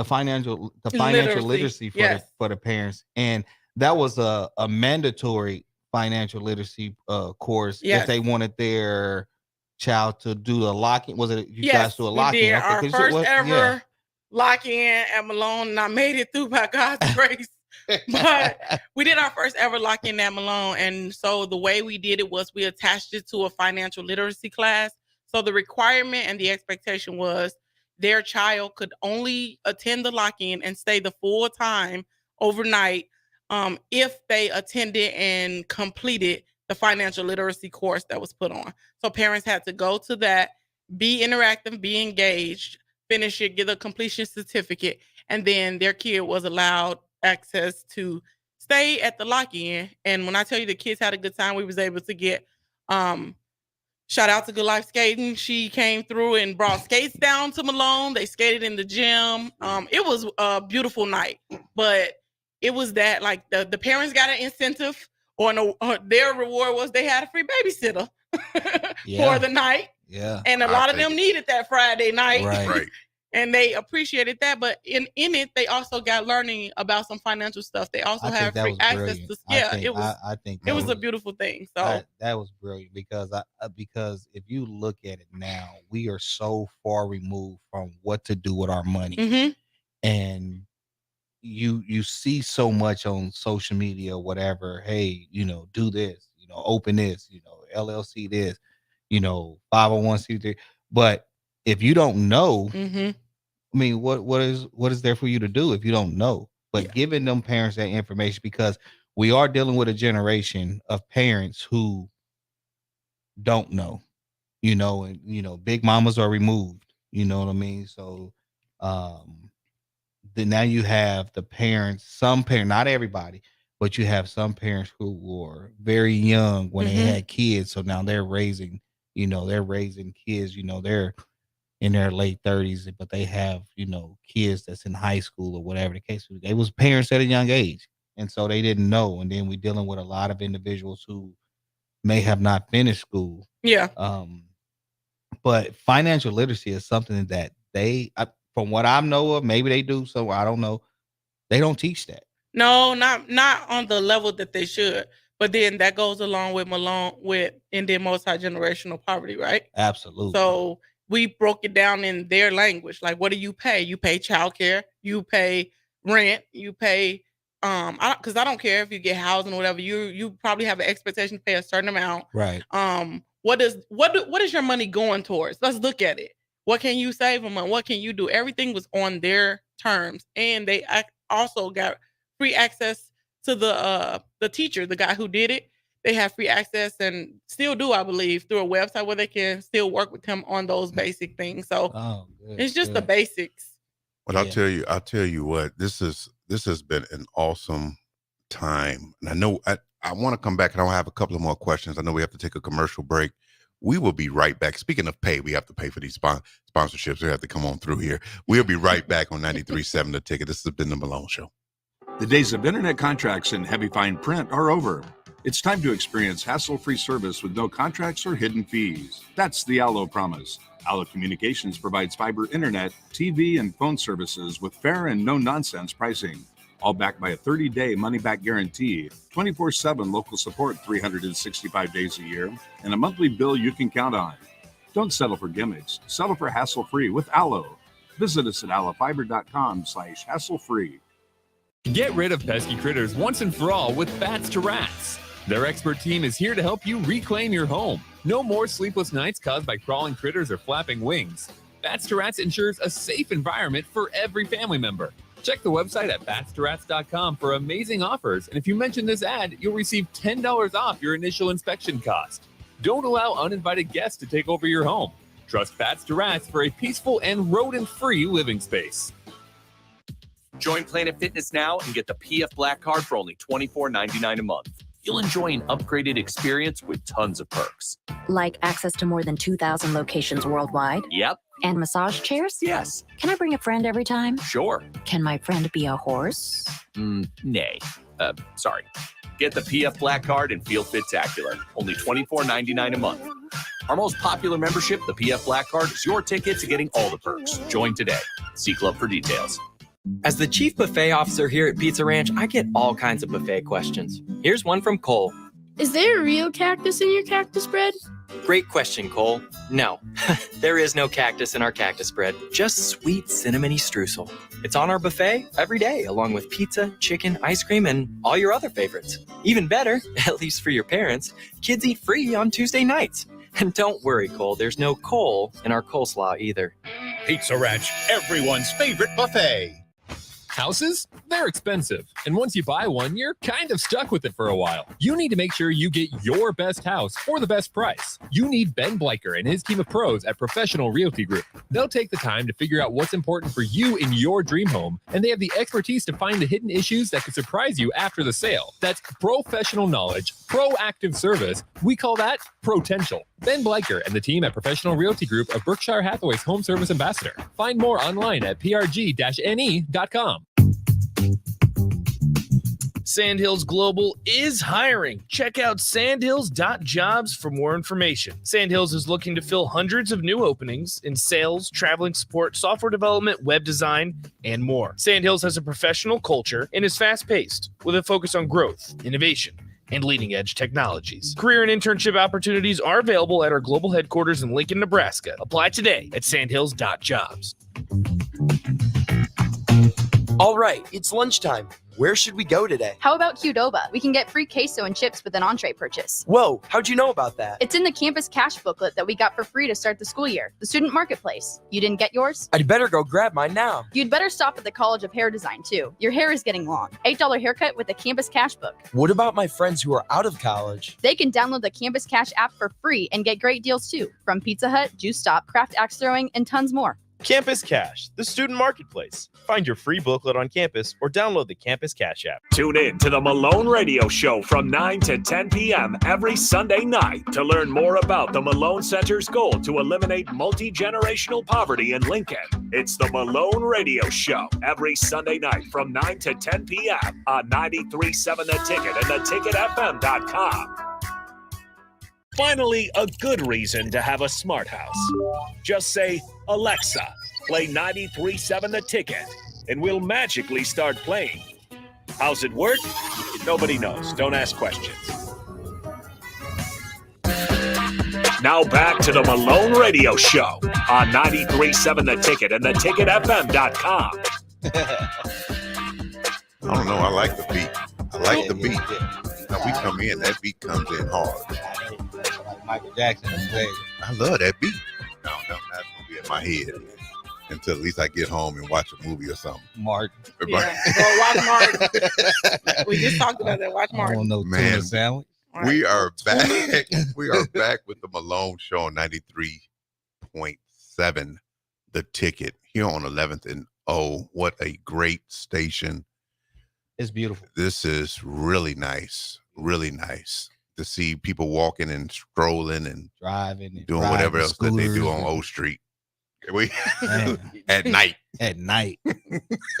financial literacy for the parents, and that was a mandatory financial literacy course if they wanted their child to do a lock-in. Was it you guys do a lock-in? We did. Our first ever lock-in at Malone, and I made it through by God's grace. But we did our first ever lock-in at Malone, and so the way we did it was we attached it to a financial literacy class. So the requirement and the expectation was their child could only attend the lock-in and stay the full time overnight if they attended and completed the financial literacy course that was put on. So parents had to go to that, be interactive, be engaged, finish it, get a completion certificate, and then their kid was allowed access to stay at the lock-in. And when I tell you the kids had a good time, we was able to get shout out to Good Life Skating. She came through and brought skates down to Malone. They skated in the gym. It was a beautiful night, but it was that the parents got an incentive or their reward was they had a free babysitter for the night. Yeah. And a lot of them needed that Friday night. Right. And they appreciated that. But in it, they also got learning about some financial stuff. They also have free access to it was a beautiful thing. So that was brilliant because if you look at it now, we are so far removed from what to do with our money. Mm-hmm. And you see so much on social media or whatever. Hey, do this, open this, LLC this, 501c3. But if you don't know, mm-hmm. I mean, what is there for you to do if you don't know? But giving them parents that information, because we are dealing with a generation of parents who don't know, and big mamas are removed. You know what I mean? So then now you have the parents, some parents, not everybody, but you have some parents who were very young when they had kids. So now they're raising kids, they're in their late 30s, but they have, kids that's in high school or whatever the case was. They was parents at a young age. And so they didn't know. And then we're dealing with a lot of individuals who may have not finished school. Yeah. But financial literacy is something that from what I know of, maybe they do, so I don't know. They don't teach that. No, not on the level that they should. But then that goes along with Malone with ending multi-generational poverty, right? Absolutely. So we broke it down in their language. Like, what do you pay? You pay childcare, you pay rent, you pay because I don't care if you get housing or whatever. You probably have an expectation to pay a certain amount. Right. What is your money going towards? Let's look at it. What can you save them on? What can you do? Everything was on their terms, and they also got free access to the teacher, the guy who did it. They have free access and still do, I believe, through a website where they can still work with him on those basic things. So it's just the basics. But I'll tell you what, this has been an awesome time. And I know I want to come back and I'll have a couple of more questions. I know we have to take a commercial break. We will be right back. Speaking of pay, we have to pay for these sponsorships. They have to come on through here. We'll be right back on 93.7 The Ticket. This has been the Malone Show. The days of internet contracts and heavy fine print are over. It's time to experience hassle-free service with no contracts or hidden fees. That's the Allo promise. Allo Communications provides fiber internet, TV, and phone services with fair and no-nonsense pricing. All backed by a 30-day money-back guarantee, 24/7 local support 365 days a year, and a monthly bill you can count on. Don't settle for gimmicks. Settle for hassle-free with Allo. Visit us at allofiber.com/hassle-free. Get rid of pesky critters once and for all with Bats to Rats. Their expert team is here to help you reclaim your home. No more sleepless nights caused by crawling critters or flapping wings. Bats to Rats ensures a safe environment for every family member. Check the website at batstorats.com for amazing offers, and if you mention this ad, you'll receive $10 off your initial inspection cost. Don't allow uninvited guests to take over your home. Trust Bats to Rats for a peaceful and rodent-free living space. Join Planet Fitness now and get the PF Black Card for only $24.99 a month. You'll enjoy an upgraded experience with tons of perks. Like access to more than 2,000 locations worldwide? Yep. And massage chairs? Yes. Can I bring a friend every time? Sure. Can my friend be a horse? Nay. Sorry. Get the PF Black Card and feel fit-tacular. Only $24.99 a month. Our most popular membership, the PF Black Card, is your ticket to getting all the perks. Join today. See Club for details. As the chief buffet officer here at Pizza Ranch, I get all kinds of buffet questions. Here's one from Cole. Is there a real cactus in your cactus bread? Great question, Cole. No, there is no cactus in our cactus bread, just sweet cinnamony streusel. It's on our buffet every day, along with pizza, chicken, ice cream, and all your other favorites. Even better, at least for your parents, kids eat free on Tuesday nights. And don't worry, Cole, there's no coal in our coleslaw either. Pizza Ranch, everyone's favorite buffet. Houses? They're expensive. And once you buy one, you're kind of stuck with it for a while. You need to make sure you get your best house for the best price. You need Ben Bleicher and his team of pros at Professional Realty Group. They'll take the time to figure out what's important for you in your dream home, and they have the expertise to find the hidden issues that could surprise you after the sale. That's professional knowledge, proactive service. We call that potential. Ben Bleicher and the team at Professional Realty Group of Berkshire Hathaway's home service ambassador. Find more online at prg-ne.com. Sandhills Global is hiring. Check out sandhills.jobs for more information. Sandhills is looking to fill hundreds of new openings in sales, traveling support, software development, web design, and more. Sandhills has a professional culture and is fast-paced with a focus on growth, innovation, and leading-edge technologies. Career and internship opportunities are available at our global headquarters in Lincoln, Nebraska. Apply today at sandhills.jobs. All right, it's lunchtime. Where should we go today? How about Qdoba? We can get free queso and chips with an entree purchase. Whoa, how'd you know about that? It's in the campus cash booklet that we got for free to start the school year. The student marketplace. You didn't get yours? I'd better go grab mine now. You'd better stop at the College of Hair Design too. Your hair is getting long. $8 haircut with the campus cash book. What about my friends who are out of college? They can download the Campus Cash app for free and get great deals too. From Pizza Hut, Juice Stop, Craft Axe Throwing, and tons more. Campus Cash, the student marketplace. Find your free booklet on campus or download the Campus Cash app. Tune in to the Malone Radio Show from 9 to 10 p.m. every Sunday night to learn more about the Malone Center's goal to eliminate multi-generational poverty in Lincoln. It's the Malone Radio Show every Sunday night from 9 to 10 p.m. on 93.7 The Ticket and theticketfm.com. Finally, a good reason to have a smart house. Just say, Alexa, play 93.7 The Ticket, and we'll magically start playing How's it work? Nobody knows. Don't ask questions. Now back to the Malone Radio Show on 93.7 The Ticket and theticketfm.com. I don't know. I like the beat. I like the beat. Now we come in, that beat comes in hard. Like Michael Jackson. I love that beat. No, that's gonna be in my head until at least I get home and watch a movie or something. Martin. Yeah. Well, watch Martin. We just talked about that. Watch Martin. I don't know, tuna sandwich. We are back. We are back with the Malone Show on 93.7 The Ticket here on 11th and O. What a great station. It's beautiful. This is really nice. Really nice to see people walking and strolling and driving and doing whatever else that they do on O Street. At night. At night.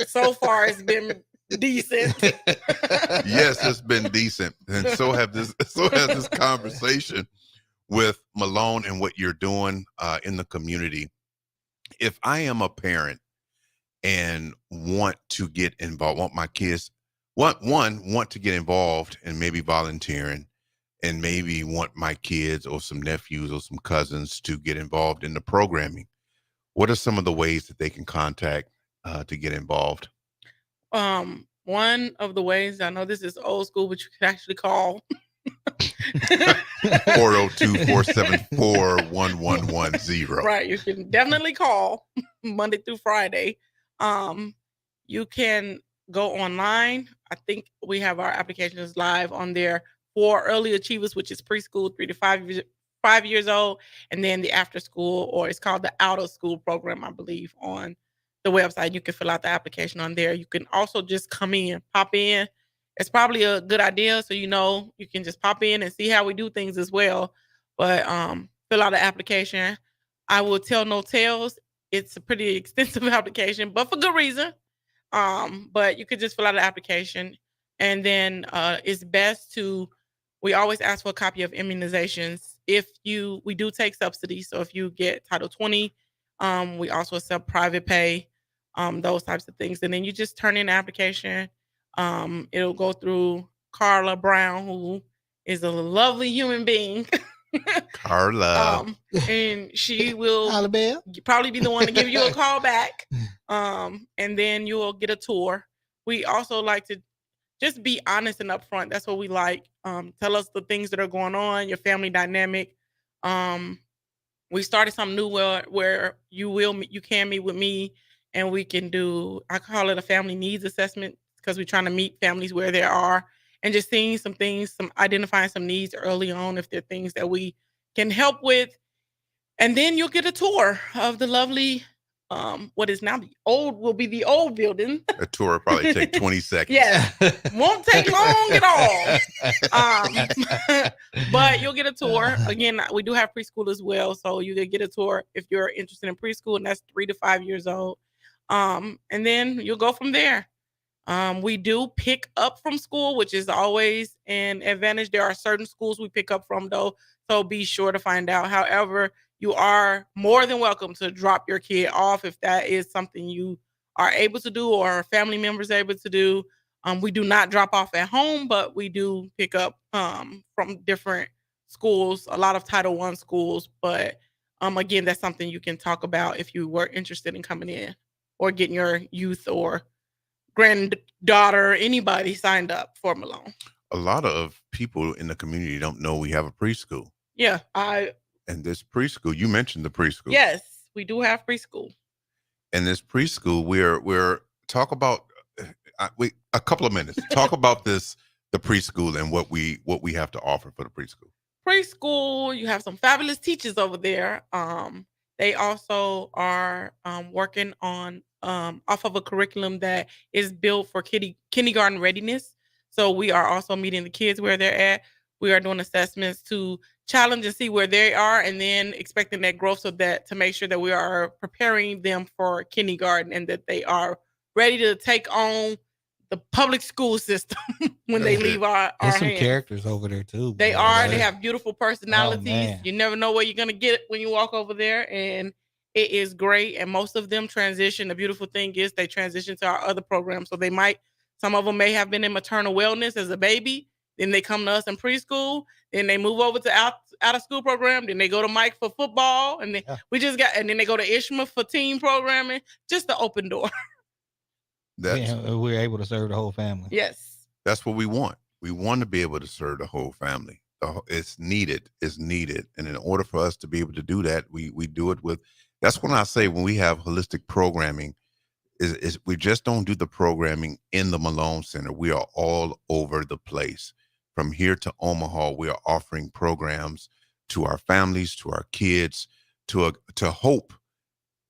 So far, it's been decent. Yes, it's been decent, and so has this conversation with Malone and what you're doing in the community. If I am a parent and want to get involved, want my kids want to get involved and maybe volunteering, and maybe want my kids or some nephews or some cousins to get involved in the programming, what are some of the ways that they can contact to get involved? One of the ways, I know this is old school, but you can actually call 402-474-1110. Right. You can definitely call Monday through Friday. You can go online. I think we have our applications live on there for early achievers, which is preschool 3 to 5 years old, and then the after school, or it's called the out of school program, I believe, on the website. You can fill out the application on there. You can also just pop in. It's probably a good idea, so you can just pop in and see how we do things as well. But fill out the application. I will tell no tales. It's a pretty extensive application, but for good reason. But you could just fill out the application, and then it's best we always ask for a copy of immunizations. We do take subsidies, so if you get Title 20, we also accept private pay, those types of things. And then you just turn in the application. It'll go through Carla Brown, who is a lovely human being. Carla. And she will probably be the one to give you a call back. And then you will get a tour. We also like to just be honest and upfront. That's what we like. Tell us the things that are going on, your family dynamic. We started something new where you can meet with me, and we can do, I call it a family needs assessment, because we're trying to meet families where they are, and just seeing some things, identifying some needs early on, if there are things that we can help with. And then you'll get a tour of the lovely, what is now will be the old building. A tour will probably take 20 seconds. Yeah, won't take long at all. But you'll get a tour. Again, we do have preschool as well, so you can get a tour if you're interested in preschool, and that's 3 to 5 years old. And then you'll go from there. We do pick up from school, which is always an advantage. There are certain schools we pick up from, though, so be sure to find out. However, you are more than welcome to drop your kid off if that is something you are able to do, or family members able to do. We do not drop off at home, but we do pick up from different schools, a lot of Title I schools. But again, that's something you can talk about if you were interested in coming in or getting your youth or granddaughter, anybody signed up for Malone. A lot of people in the community don't know we have a preschool. Yeah, and this preschool, you mentioned the preschool. Yes, we do have preschool. And this preschool, we're talk about a couple of minutes. Talk about the preschool and what we have to offer for the preschool. Preschool, you have some fabulous teachers over there. They also are working on off of a curriculum that is built for kindergarten readiness. So we are also meeting the kids where they're at. We are doing assessments to challenge and see where they are, and then expecting that growth, so that to make sure that we are preparing them for kindergarten and that they are ready to take on the public school system when they leave our There's some hands. characters over there too. They are. They have beautiful personalities. man. You never know where you're gonna get when you walk over there, and it is great. And most of them transition. The beautiful thing is they transition to our other programs, so they might Some of them may have been in maternal wellness as a baby. Then they come to us in preschool. Then they move over to out of school program. Then they go to Mike for football. And then and then they go to Ishma for team programming. Just the open door. We're able to serve the whole family. Yes. That's what we want. We want to be able to serve the whole family. It's needed. And in order for us to be able to do that, we do it with, that's when I say when we have holistic programming, is we just don't do the programming in the Malone Center. We are all over the place. From here to Omaha, we are offering programs to our families, to our kids, to hope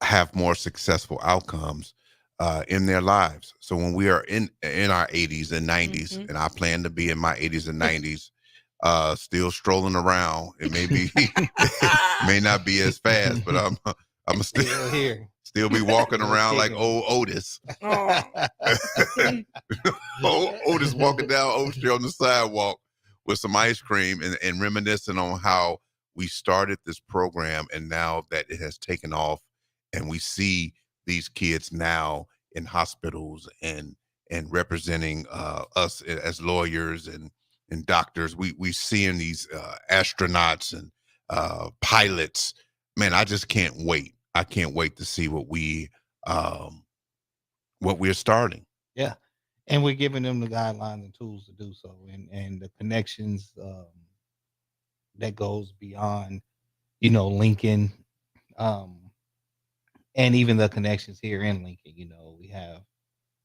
have more successful outcomes in their lives. So when we are in our 80s and 90s, and I plan to be in my 80s and 90s, still strolling around, it may be may not be as fast, but I'm still here. Still be walking around like old Otis. Old Otis walking down Oak Street on the sidewalk with some ice cream and reminiscing on how we started this program, and now that it has taken off and we see these kids now in hospitals and representing us as lawyers and doctors. We seeing these astronauts and pilots. Man, I just can't wait. I can't wait to see what we're starting. Yeah. And we're giving them the guidelines and tools to do so, and the connections that goes beyond, Lincoln, and even the connections here in Lincoln. We have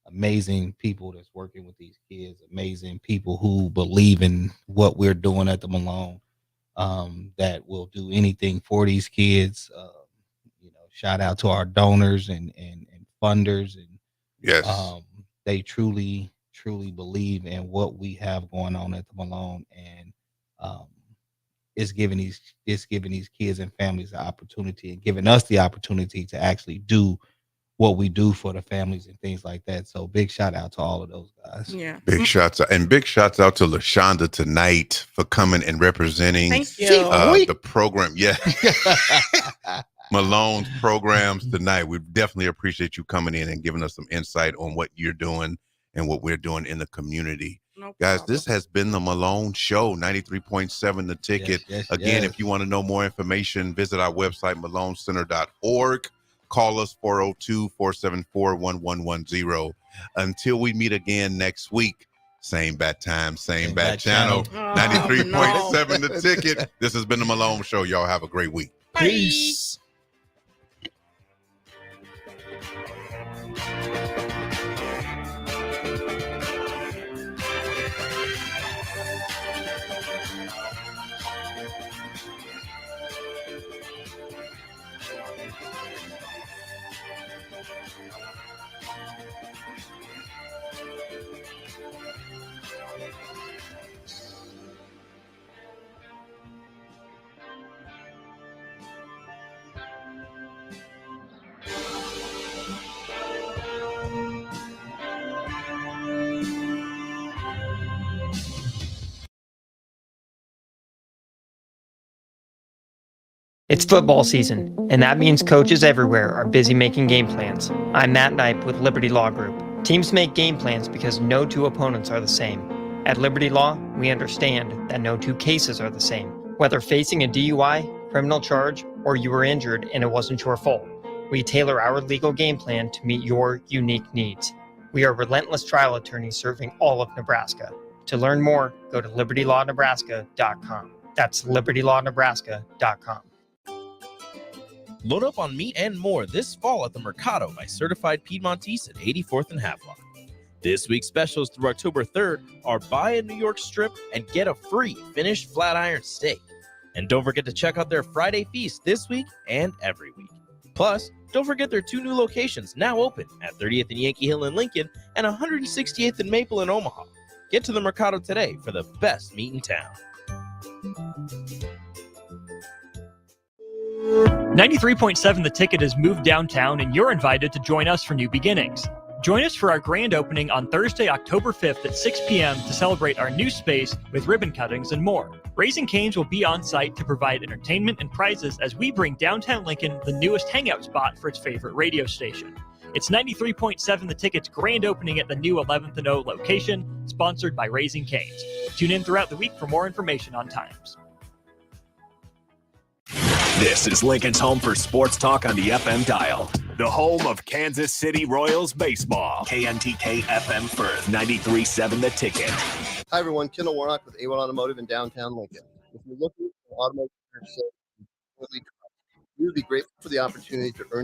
amazing people that's working with these kids, amazing people who believe in what we're doing at the Malone, that will do anything for these kids. Shout out to our donors and funders, and yes, they truly believe in what we have going on at the Malone, and it's giving these kids and families the opportunity, and giving us the opportunity to actually do what we do for the families and things like that. So big shout out to all of those guys. Yeah. Big shouts out to LaShonda tonight for coming and representing the program. Yeah. Malone's programs tonight. We definitely appreciate you coming in and giving us some insight on what you're doing and what we're doing in the community. Guys, this has been the Malone Show, 93.7 The Ticket. Again, if you want to know more information, visit our website, maloncenter.org. Call us 402-474-1110. Until we meet again next week, same bat time, same bat channel, 93.7 The Ticket. This has been the Malone Show. Y'all have a great week. Peace. It's football season, and that means coaches everywhere are busy making game plans. I'm Matt Knipe with Liberty Law Group. Teams make game plans because no two opponents are the same. At Liberty Law, we understand that no two cases are the same. Whether facing a DUI, criminal charge, or you were injured and it wasn't your fault, we tailor our legal game plan to meet your unique needs. We are relentless trial attorneys serving all of Nebraska. To learn more, go to libertylawnebraska.com. That's libertylawnebraska.com. Load up on meat and more this fall at the Mercado by Certified Piedmontese at 84th and Havelock. This week's specials through October 3rd are buy a New York strip and get a free finished flat iron steak. And don't forget to check out their Friday feast this week and every week. Plus, don't forget their 2 new locations now open at 30th and Yankee Hill in Lincoln and 168th and Maple in Omaha. Get to the Mercado today for the best meat in town. 93.7 The Ticket has moved downtown, and you're invited to join us for new beginnings. Join us for our grand opening on Thursday, October 5th at 6 p.m. to celebrate our new space with ribbon cuttings and more. Raising Cane's will be on site to provide entertainment and prizes as we bring downtown Lincoln the newest hangout spot for its favorite radio station. It's 93.7 The Ticket's grand opening at the new 11th and O location, sponsored by Raising Cane's. Tune in throughout the week for more information on times. This is Lincoln's home for sports talk on the FM dial. The home of Kansas City Royals baseball. KNTK FM Firth, 93.7 The Ticket. Hi, everyone. Kendall Warnock with A1 Automotive in downtown Lincoln. If you're looking for automotive service, we would be grateful for the opportunity to earn